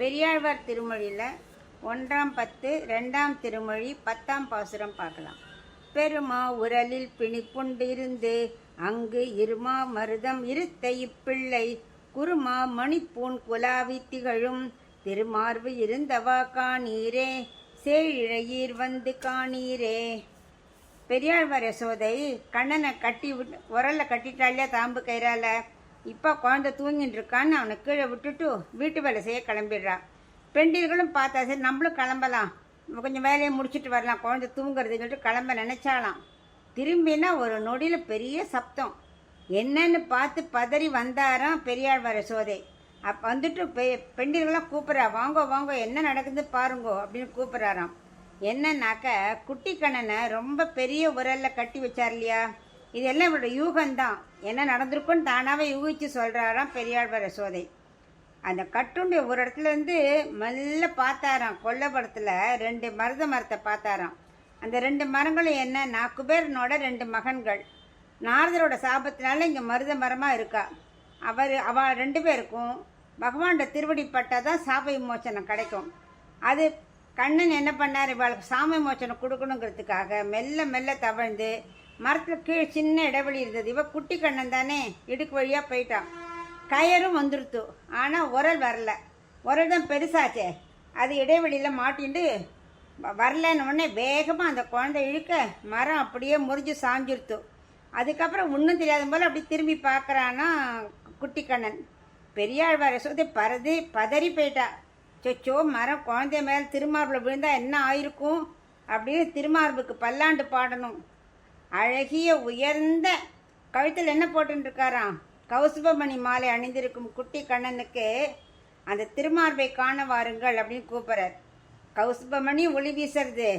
பெரியாழ்வார் திருமொழியில் 1ஆம் பத்து 2ஆம் திருமொழி 10ஆம் பாசுரம் பார்க்கலாம். பெருமா உரலில் பிணிப்புண்டிருந்து அங்கு இருமா மருதம் இருத்த இப்பிள்ளை குருமா மணிப்பூன் குலாவி திகழும் திருமார்பு இருந்தவா காணீரே சேழிழையீர் வந்து காணீரே. பெரியாழ்வார் யசோதை கண்ணனை கட்டி உரல்ல கட்டிட்டாலே தாம்பு கயிறால. இப்போ குழந்தை தூங்கிட்டு இருக்கான்னு அவனை கீழே விட்டுட்டு வீட்டு வேலை செய்ய கிளம்பிடுறான். பெண்டிர்களும் பார்த்தா சரி நம்மளும் கிளம்பலாம், கொஞ்சம் வேலையை முடிச்சுட்டு வரலாம், குழந்தை தூங்குறதுன்னு சொல்லிட்டு கிளம்ப நினைச்சாலாம். திரும்பினா ஒரு நொடியில் பெரிய சப்தம். என்னன்னு பார்த்து பதறி வந்தாராம் பெரியாழ்வார் யசோதை. அப்போ வந்துட்டு பெண்டிர்களாம் கூப்பிட்றா, வாங்கோ வாங்கோ என்ன நடக்குது பாருங்கோ அப்படின்னு கூப்பிட்றாராம். என்னன்னாக்க குட்டி கண்ணனை ரொம்ப பெரிய உரல்ல கட்டி வச்சார் இல்லையா, இதெல்லாம் இவரோட யூகம்தான். என்ன நடந்திருக்குன்னு தானாவே யூகிச்சு சொல்கிறாராம் பெரியாழ்வார் யசோதை. அந்த கட்டுண்டிய ஒரு இடத்துல இருந்து மெல்ல பார்த்தாராம். கொல்லப்புறத்தில் 2 மருத மரத்தை பார்த்தாராம். அந்த 2 மரங்களும் என்ன, குபேரனோட 2 மகன்கள். நாரதரோட சாபத்தினால இங்கே மருத மரமாக இருக்கா. அவ 2 பேருக்கும் பகவானோட திருவடி பட்டால் தான் சாப விமோச்சனம் கிடைக்கும். அது கண்ணன் என்ன பண்ணார், இவளுக்கு சாம விமோச்சனம் கொடுக்கணுங்கிறதுக்காக மெல்ல மெல்ல தவழ்ந்து மரத்தில் கீழே சின்ன இடைவெளி இருந்தது. இவ குட்டி கண்ணன் தானே, இடுக்கு வழியாக போயிட்டான். கயரும் வந்துருத்து, ஆனால் உரல் வரல. உரல் தான் பெருசாச்சே, அது இடைவெளியில் மாட்டிண்டு வரலன்னு உடனே வேகமாக அந்த குழந்தை இழுக்க மரம் அப்படியே முறிஞ்சு சாஞ்சிருத்து. அதுக்கப்புறம் ஒன்றும் தெரியாத போல் அப்படி திரும்பி பார்க்குறான்னா குட்டி கண்ணன். பெரியாழ்வார் யசோதை பதறி போயிட்டா. சொச்சோ, மரம் குழந்தைய மேலே திருமார்பில் விழுந்தா என்ன ஆயிருக்கும் அப்படின்னு திருமார்புக்கு பல்லாண்டு பாடணும். அழகிய உயர்ந்த கழுத்தில் என்ன போட்டுருக்காராம், கௌசுபமணி மாலை அணிந்திருக்கும் குட்டி கண்ணனுக்கு அந்த திருமார்பை காண வாருங்கள் அப்படின்னு கூப்பிட்றார். கௌசுபமணி ஒளி வீசுறது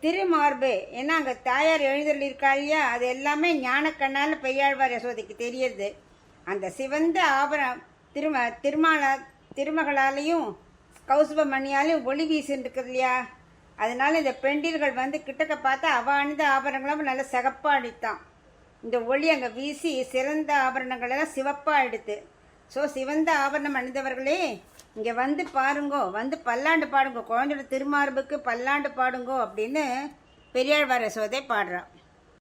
திருமார்பு. ஏன்னா அங்கே தாயார் எழுந்தருளிருக்கா இல்லையா, அது எல்லாமே ஞான கண்ணால் பெரியாழ்வார் யசோதைக்கு தெரியுது. அந்த சிவந்த ஆபரணம் திருமகளாலையும் கௌசுபமணியாலையும் ஒளி வீசுன்னு இல்லையா, அதனால இந்த பெண்டிர்கள் வந்து கிட்டக்க பார்த்தா அவ அணிந்த ஆபரணங்களும் நல்ல சிகப்பாக அடித்தான். இந்த ஒளி அங்கே வீசி சிறந்த ஆபரணங்கள் எல்லாம் சிவப்பாக எடுத்து. ஸோ சிவந்த ஆபரணம் அணிந்தவர்களே இங்கே வந்து பாருங்கோ, வந்து பல்லாண்டு பாடுங்கோ, குழந்தையோட திருமார்புக்கு பல்லாண்டு பாடுங்கோ அப்படின்னு பெரியாழ்வார் யசோதை பாடுறான்.